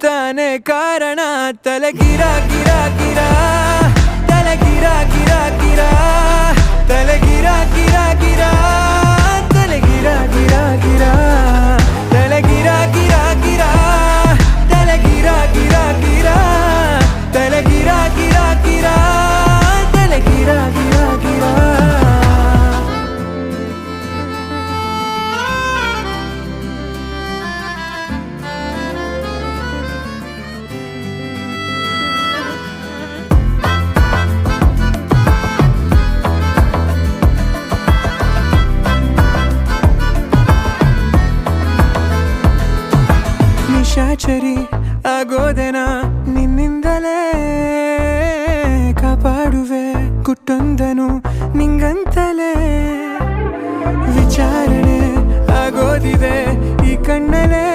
ತಾನೇ ಕಾರಣ ತಲೆ ಗಿರ ಗಿರ ಗಿರ ತಲೆ ಗಿರ ಗಿರ ಗಿರ ತಲೆ ಗಿರ ಗಿರ ಗಿರ ತಲೆ ಗಿರ ಗಿರ ಗಿರ ತಲೆ ಗಿರ ಗಿರ ಗಿರ ತಲೆ ಗಿರ ಗಿರ ಗಿರ ತಲೆ ಗಿರ ಗಿರ ಗಿರ ತಲೆ ಗಿರ ಗಿರ ಗಿರ ನಿಶಾಚರಿ ಆಗೋದೆನ ನಿನ್ನಿಂದಲೇ ಕಾಪಾಡುವೆ ಗುಟ್ಟೊಂದನು ನಿಂಗಂತಲೇ ವಿಚಾರಣೆ ಆಗೋದಿದೆ ಈ ಕಣ್ಣಲೇ